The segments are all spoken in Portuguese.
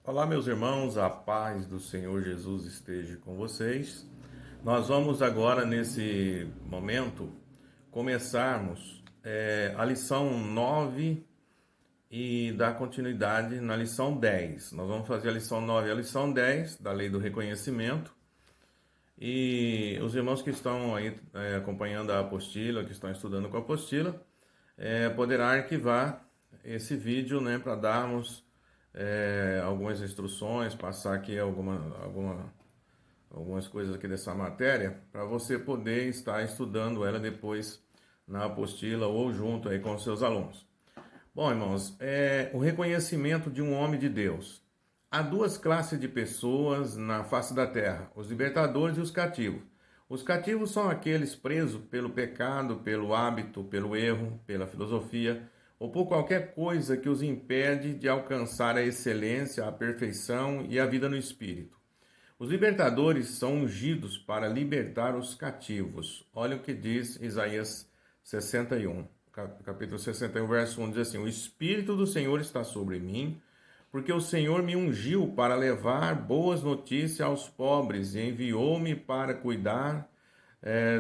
Olá, meus irmãos, a paz do Senhor Jesus esteja com vocês. Nós vamos agora, nesse momento, começarmos a lição 9 e dar continuidade na lição 10. Nós vamos fazer a lição 9 e a lição 10 da Lei do Reconhecimento. E os irmãos que estão aí acompanhando a apostila, que estão estudando com a apostila, poderá arquivar esse vídeo, né, para darmos algumas instruções, passar aqui algumas coisas aqui dessa matéria, para você poder estar estudando ela depois na apostila ou junto aí com os seus alunos. Bom, irmãos, o reconhecimento de um homem de Deus. Há duas classes de pessoas na face da terra, os libertadores e os cativos. Os cativos são aqueles presos pelo pecado, pelo hábito, pelo erro, pela filosofia, ou por qualquer coisa que os impede de alcançar a excelência, a perfeição e a vida no espírito. Os libertadores são ungidos para libertar os cativos. Olha o que diz Isaías 61, capítulo 61, verso 1, diz assim: O Espírito do Senhor está sobre mim, porque o Senhor me ungiu para levar boas notícias aos pobres e enviou-me para cuidar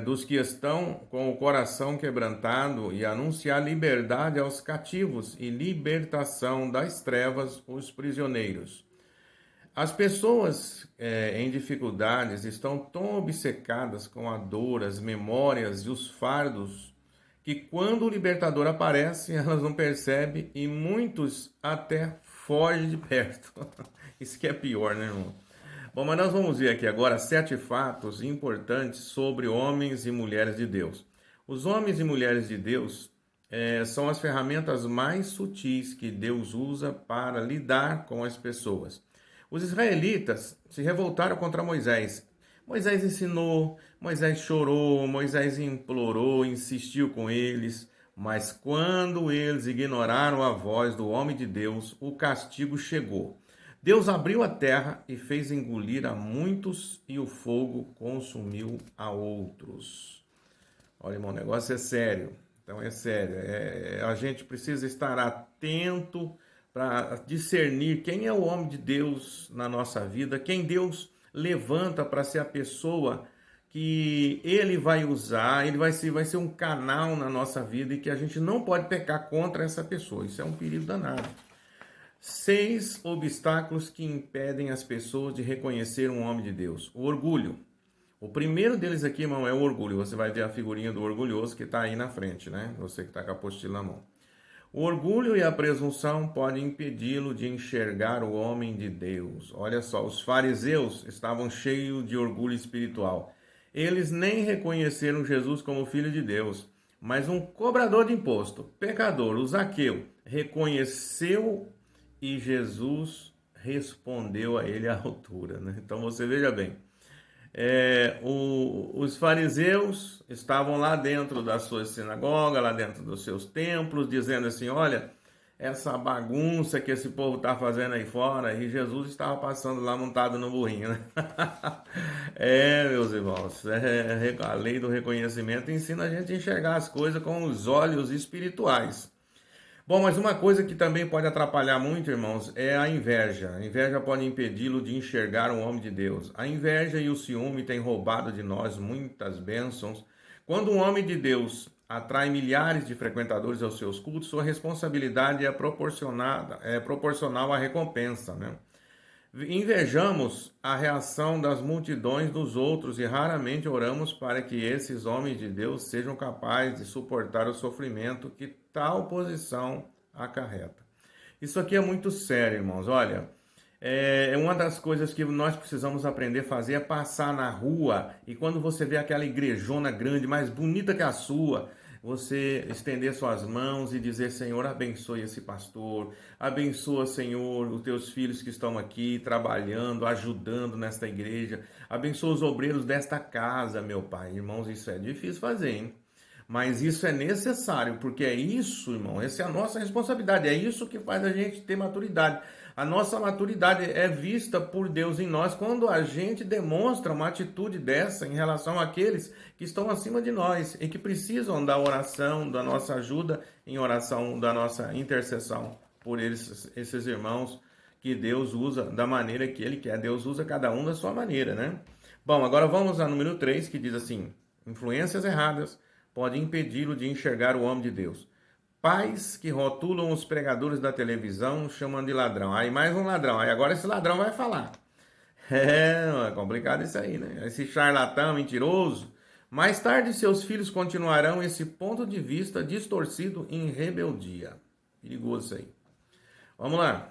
dos que estão com o coração quebrantado e anunciar liberdade aos cativos e libertação das trevas os prisioneiros. As pessoas em dificuldades estão tão obcecadas com a dor, as memórias e os fardos que quando o libertador aparece, elas não percebem e muitos até fogem de perto. Isso que é pior, né, irmão? Bom, mas nós vamos ver aqui agora 7 fatos importantes sobre homens e mulheres de Deus. Os homens e mulheres de Deus são as ferramentas mais sutis que Deus usa para lidar com as pessoas. Os israelitas se revoltaram contra Moisés. Moisés ensinou, Moisés chorou, Moisés implorou, insistiu com eles, mas quando eles ignoraram a voz do homem de Deus, o castigo chegou. Deus abriu a terra e fez engolir a muitos e o fogo consumiu a outros. Olha, irmão, o negócio é sério. Então é sério. A gente precisa estar atento para discernir quem é o homem de Deus na nossa vida, quem Deus levanta para ser a pessoa que ele vai usar, ele vai ser um canal na nossa vida e que a gente não pode pecar contra essa pessoa. Isso é um perigo danado. 6 obstáculos que impedem as pessoas de reconhecer um homem de Deus. O orgulho. O primeiro deles aqui, irmão, é o orgulho. Você vai ver a figurinha do orgulhoso que está aí na frente, né? Você que está com a apostila na mão. O orgulho e a presunção podem impedi-lo de enxergar o homem de Deus. Olha só, os fariseus estavam cheios de orgulho espiritual. Eles nem reconheceram Jesus como filho de Deus, mas um cobrador de imposto, pecador, o Zaqueu, reconheceu e Jesus respondeu a ele à altura, né? Então você veja bem, os fariseus estavam lá dentro da sua sinagoga, lá dentro dos seus templos, dizendo assim: olha, essa bagunça que esse povo está fazendo aí fora, e Jesus estava passando lá montado no burrinho, né? Meus irmãos, a lei do reconhecimento ensina a gente a enxergar as coisas com os olhos espirituais. Bom, mas uma coisa que também pode atrapalhar muito, irmãos, é a inveja. A inveja pode impedi-lo de enxergar um homem de Deus. A inveja e o ciúme têm roubado de nós muitas bênçãos. Quando um homem de Deus atrai milhares de frequentadores aos seus cultos, sua responsabilidade é proporcional à recompensa, né? Invejamos a reação das multidões dos outros e raramente oramos para que esses homens de Deus sejam capazes de suportar o sofrimento que tal posição acarreta. Isso aqui é muito sério, irmãos. Olha, uma das coisas que nós precisamos aprender a fazer é passar na rua e quando você vê aquela igrejona grande, mais bonita que a sua, você estender suas mãos e dizer: Senhor, abençoe esse pastor, abençoa, Senhor, os teus filhos que estão aqui trabalhando, ajudando nesta igreja, abençoa os obreiros desta casa, meu Pai. Irmãos, isso é difícil fazer, hein? Mas isso é necessário, porque é isso, irmão, essa é a nossa responsabilidade, é isso que faz a gente ter maturidade. A nossa maturidade é vista por Deus em nós quando a gente demonstra uma atitude dessa em relação àqueles que estão acima de nós e que precisam da oração, da nossa ajuda em oração, da nossa intercessão por esses irmãos que Deus usa da maneira que Ele quer. Deus usa cada um da sua maneira, né? Bom, agora vamos ao número 3, que diz assim: influências erradas podem impedi-lo de enxergar o homem de Deus. Pais que rotulam os pregadores da televisão chamando de ladrão. Aí mais um ladrão. Aí agora esse ladrão vai falar. É complicado isso aí, né? Esse charlatão mentiroso. Mais tarde, seus filhos continuarão esse ponto de vista distorcido em rebeldia. Perigoso isso aí. Vamos lá.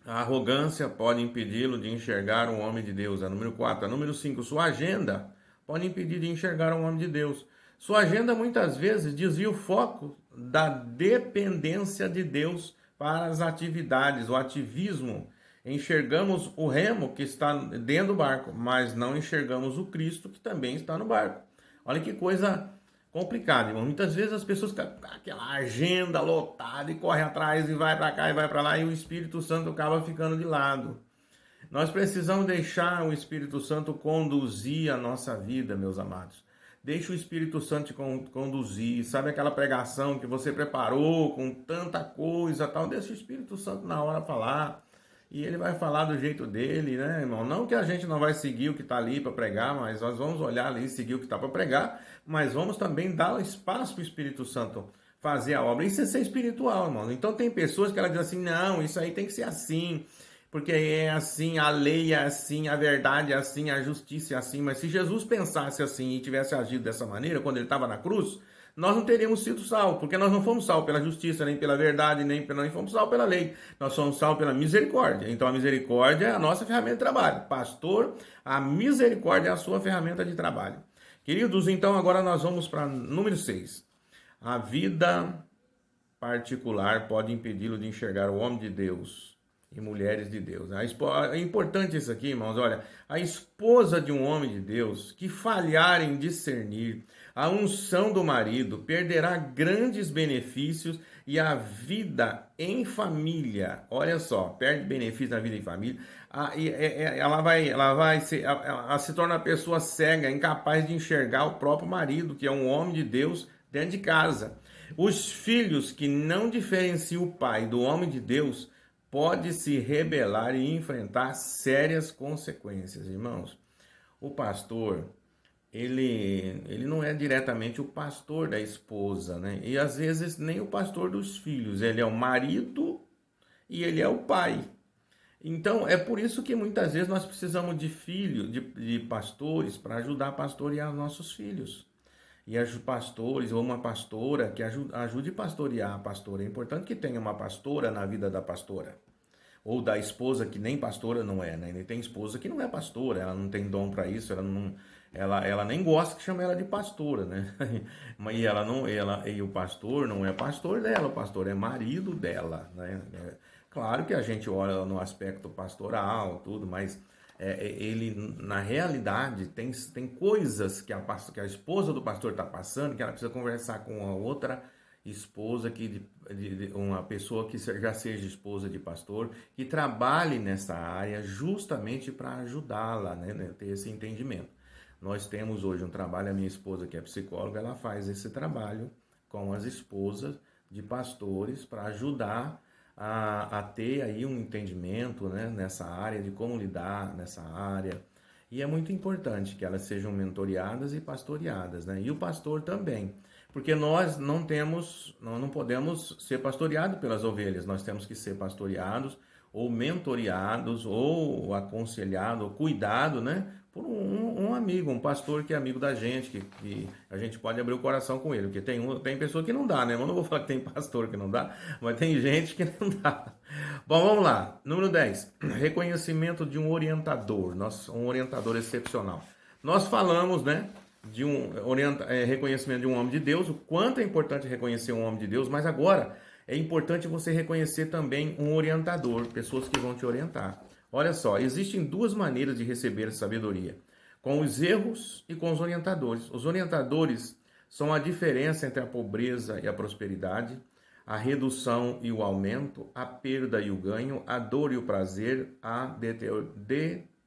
A arrogância pode impedi-lo de enxergar um homem de Deus. A número 4. A número 5. Sua agenda pode impedir de enxergar um homem de Deus. Sua agenda muitas vezes desvia o foco da dependência de Deus para as atividades, o ativismo. Enxergamos o remo que está dentro do barco, mas não enxergamos o Cristo que também está no barco. Olha que coisa complicada, irmão. Muitas vezes as pessoas ficam com aquela agenda lotada e corre atrás e vai para cá e vai para lá e o Espírito Santo acaba ficando de lado. Nós precisamos deixar o Espírito Santo conduzir a nossa vida, meus amados. Deixa o Espírito Santo te conduzir. Sabe aquela pregação que você preparou com tanta coisa tal? Deixa o Espírito Santo na hora falar. E ele vai falar do jeito dele, né, irmão? Não que a gente não vai seguir o que está ali para pregar, mas nós vamos olhar ali e seguir o que está para pregar, mas vamos também dar espaço para o Espírito Santo fazer a obra. Isso é ser espiritual, irmão. Então tem pessoas que elas dizem assim, não, isso aí tem que ser assim, porque é assim, a lei é assim, a verdade é assim, a justiça é assim. Mas se Jesus pensasse assim e tivesse agido dessa maneira, quando ele estava na cruz, nós não teríamos sido salvos, porque nós não fomos salvos pela justiça, nem pela verdade, nem fomos salvos pela lei. Nós somos salvos pela misericórdia. Então a misericórdia é a nossa ferramenta de trabalho. Pastor, a misericórdia é a sua ferramenta de trabalho. Queridos, então agora nós vamos para número 6. A vida particular pode impedi-lo de enxergar o homem de Deus e mulheres de Deus. É importante isso aqui, irmãos. Olha, a esposa de um homem de Deus que falhar em discernir a unção do marido perderá grandes benefícios e a vida em família. Olha só, perde benefícios na vida em família. Ela se torna uma pessoa cega, incapaz de enxergar o próprio marido, que é um homem de Deus, dentro de casa. Os filhos que não diferenciam o pai do homem de Deus pode se rebelar e enfrentar sérias consequências, irmãos. O pastor, ele não é diretamente o pastor da esposa, né? E às vezes nem o pastor dos filhos. Ele é o marido e ele é o pai. Então, é por isso que muitas vezes nós precisamos de filhos, de pastores, para ajudar a pastorear os nossos filhos. E os pastores ou uma pastora que ajude a pastorear a pastora. É importante que tenha uma pastora na vida da pastora. Ou da esposa que nem pastora não é, né? E tem esposa que não é pastora, ela não tem dom para isso, ela nem gosta que chame ela de pastora, né? E o pastor não é pastor dela, o pastor é marido dela, né? Claro que a gente olha no aspecto pastoral, tudo, mas ele, na realidade, tem coisas que a esposa do pastor está passando que ela precisa conversar com a outra esposa, uma pessoa que já seja esposa de pastor, que trabalhe nessa área justamente para ajudá-la, né, ter esse entendimento. Nós temos hoje um trabalho, a minha esposa que é psicóloga, ela faz esse trabalho com as esposas de pastores para ajudar a ter aí um entendimento, né, nessa área, de como lidar nessa área. E é muito importante que elas sejam mentoreadas e pastoreadas, né? E o pastor também. Porque nós não podemos ser pastoreados pelas ovelhas, nós temos que ser pastoreados, ou mentoreados, ou aconselhados, ou cuidado, né? Por um amigo, um pastor que é amigo da gente, que a gente pode abrir o coração com ele. Porque tem pessoa que não dá, né? Eu não vou falar que tem pastor que não dá, mas tem gente que não dá. Bom, vamos lá. Número 10. Reconhecimento de um orientador, um orientador excepcional. Nós falamos, né? De reconhecimento de um homem de Deus, o quanto é importante reconhecer um homem de Deus, mas agora é importante você reconhecer também um orientador, pessoas que vão te orientar. Olha só, existem duas maneiras de receber sabedoria, com os erros e com os orientadores. Os orientadores são a diferença entre a pobreza e a prosperidade, a redução e o aumento, a perda e o ganho, a dor e o prazer, a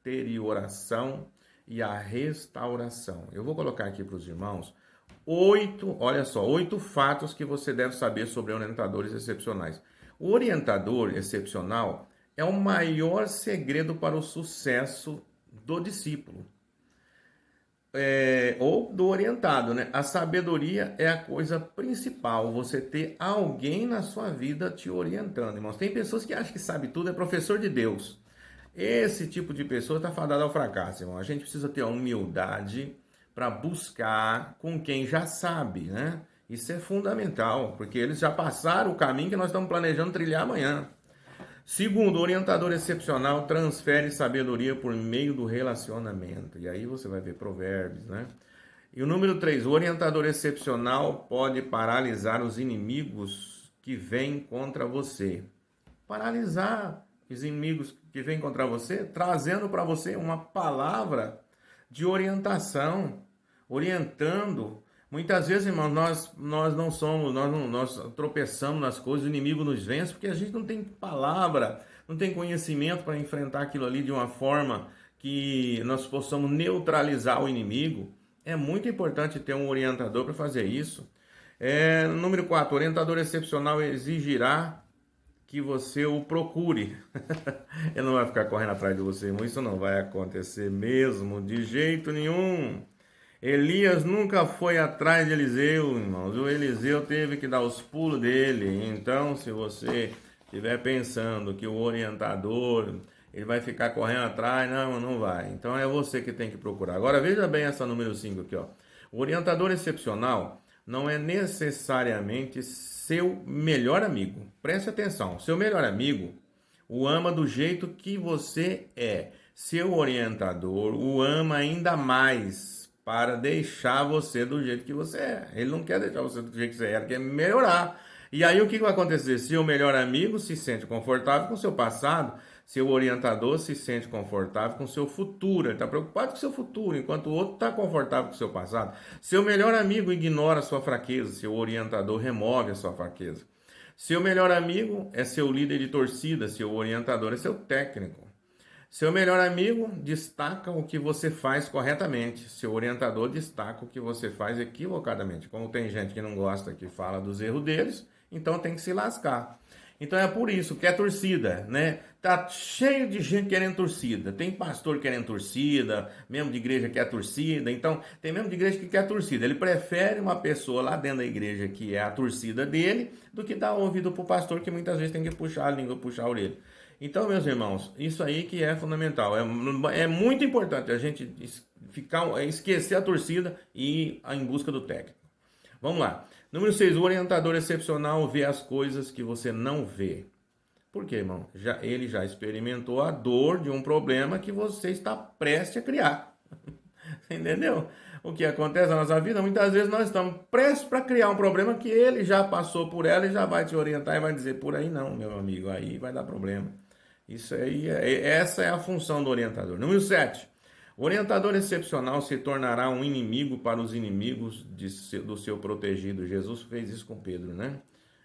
deterioração e a restauração. Eu vou colocar aqui para os irmãos 8 fatos que você deve saber sobre orientadores excepcionais. O orientador excepcional é o maior segredo para o sucesso do discípulo. Ou do orientado, né? A sabedoria é a coisa principal, você ter alguém na sua vida te orientando, irmãos. Tem pessoas que acham que sabe tudo, é professor de Deus. Esse tipo de pessoa está fadado ao fracasso, irmão. A gente precisa ter a humildade para buscar com quem já sabe, né? Isso é fundamental, porque eles já passaram o caminho que nós estamos planejando trilhar amanhã. Segundo, o orientador excepcional transfere sabedoria por meio do relacionamento. E aí você vai ver provérbios, né? E o número 3, o orientador excepcional pode paralisar os inimigos que vêm contra você. Paralisar os inimigos que vêm contra você, trazendo para você uma palavra de orientação, orientando. Muitas vezes, irmãos, nós tropeçamos nas coisas, o inimigo nos vence porque a gente não tem palavra, não tem conhecimento para enfrentar aquilo ali de uma forma que nós possamos neutralizar o inimigo. É muito importante ter um orientador para fazer isso. Número 4, o orientador excepcional exigirá que você o procure. Ele não vai ficar correndo atrás de você, irmão. Isso não vai acontecer mesmo, de jeito nenhum. Elias nunca foi atrás de Eliseu, irmãos. O Eliseu teve que dar os pulos dele. Então, se você estiver pensando que o orientador ele vai ficar correndo atrás, não vai. Então é você que tem que procurar. Agora veja bem essa número 5 aqui, ó. O orientador excepcional não é necessariamente seu melhor amigo. Preste atenção. Seu melhor amigo o ama do jeito que você é. Seu orientador o ama ainda mais para deixar você do jeito que você é. Ele não quer deixar você do jeito que você é, ele quer melhorar. E aí o que vai acontecer? Seu melhor amigo se sente confortável com o seu passado, seu orientador se sente confortável com o seu futuro. Ele está preocupado com o seu futuro, enquanto o outro está confortável com o seu passado. Seu melhor amigo ignora a sua fraqueza, seu orientador remove a sua fraqueza. Seu melhor amigo é seu líder de torcida, seu orientador é seu técnico. Seu melhor amigo destaca o que você faz corretamente. Seu orientador destaca o que você faz equivocadamente. Como tem gente que não gosta, que fala dos erros deles, então tem que se lascar. Então é por isso que é torcida, né? Tá cheio de gente querendo torcida. Tem pastor querendo torcida, membro de igreja quer torcida. Então tem membro de igreja que quer torcida. Ele prefere uma pessoa lá dentro da igreja que é a torcida dele do que dar ouvido pro pastor que muitas vezes tem que puxar a língua, puxar a orelha. Então, meus irmãos, isso aí que é fundamental. É muito importante a gente esquecer a torcida e ir em busca do técnico. Vamos lá. Número 6, o orientador excepcional vê as coisas que você não vê. Por quê, irmão? Ele já experimentou a dor de um problema que você está prestes a criar. Entendeu? O que acontece na nossa vida, muitas vezes nós estamos prestes para criar um problema que ele já passou por ela e já vai te orientar e vai dizer, por aí não, meu amigo, aí vai dar problema. Isso aí, essa é a função do orientador. Número 7. O orientador excepcional se tornará um inimigo para os inimigos do seu protegido. Jesus fez isso com Pedro, né?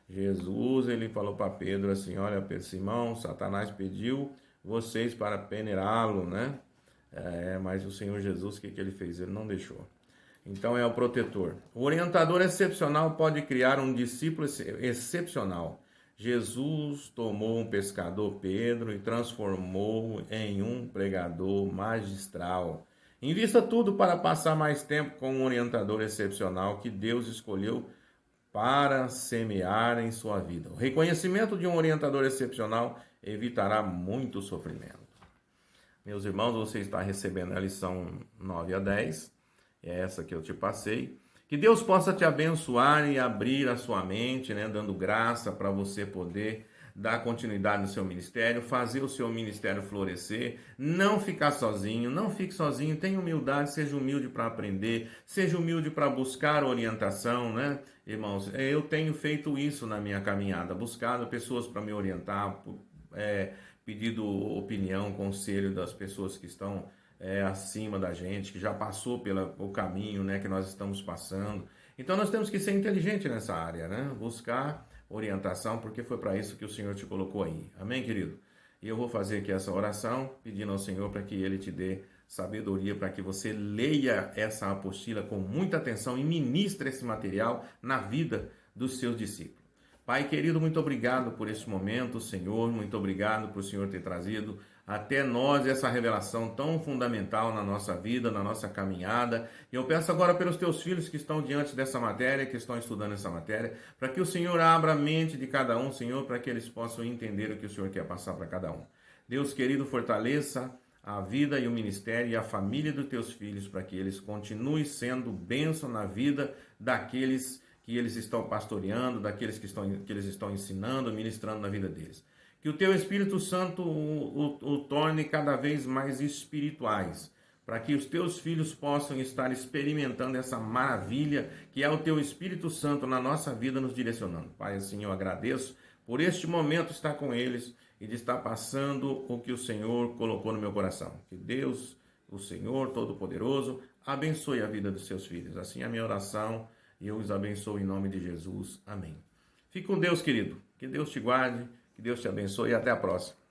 Jesus, ele falou para Pedro assim, olha, Pedro, Simão, Satanás pediu vocês para peneirá-lo, né? Mas o Senhor Jesus, o que ele fez? Ele não deixou. Então é o protetor. O orientador excepcional pode criar um discípulo excepcional. Jesus tomou um pescador Pedro e transformou em um pregador magistral. Invista tudo para passar mais tempo com um orientador excepcional que Deus escolheu para semear em sua vida. O reconhecimento de um orientador excepcional evitará muito sofrimento. Meus irmãos, você está recebendo a lição 9 a 10, é essa que eu te passei. Que Deus possa te abençoar e abrir a sua mente, né, dando graça para você poder dar continuidade no seu ministério, fazer o seu ministério florescer, não ficar sozinho, não fique sozinho, tenha humildade, seja humilde para aprender, seja humilde para buscar orientação, né, irmãos? Eu tenho feito isso na minha caminhada, buscado pessoas para me orientar, pedido opinião, conselho das pessoas que estão acima da gente, que já passou pelo caminho, né, que nós estamos passando. Então nós temos que ser inteligente nessa área, né? Buscar orientação, porque foi para isso que o Senhor te colocou aí. Amém, querido? E eu vou fazer aqui essa oração, pedindo ao Senhor para que Ele te dê sabedoria, para que você leia essa apostila com muita atenção e ministre esse material na vida dos seus discípulos. Pai querido, muito obrigado por esse momento, Senhor, muito obrigado por o Senhor ter trazido até nós essa revelação tão fundamental na nossa vida, na nossa caminhada. E eu peço agora pelos teus filhos que estão diante dessa matéria, que estão estudando essa matéria, para que o Senhor abra a mente de cada um, Senhor, para que eles possam entender o que o Senhor quer passar para cada um. Deus querido, fortaleça a vida e o ministério e a família dos teus filhos, para que eles continuem sendo bênção na vida daqueles que eles estão pastoreando, daqueles que eles estão ensinando, ministrando na vida deles. Que o teu Espírito Santo o torne cada vez mais espirituais, para que os teus filhos possam estar experimentando essa maravilha que é o teu Espírito Santo na nossa vida nos direcionando. Pai, assim eu agradeço por este momento estar com eles e de estar passando o que o Senhor colocou no meu coração. Que Deus, o Senhor Todo-Poderoso, abençoe a vida dos seus filhos. Assim é a minha oração e eu os abençoo em nome de Jesus. Amém. Fique com Deus, querido. Que Deus te guarde, que Deus te abençoe e até a próxima.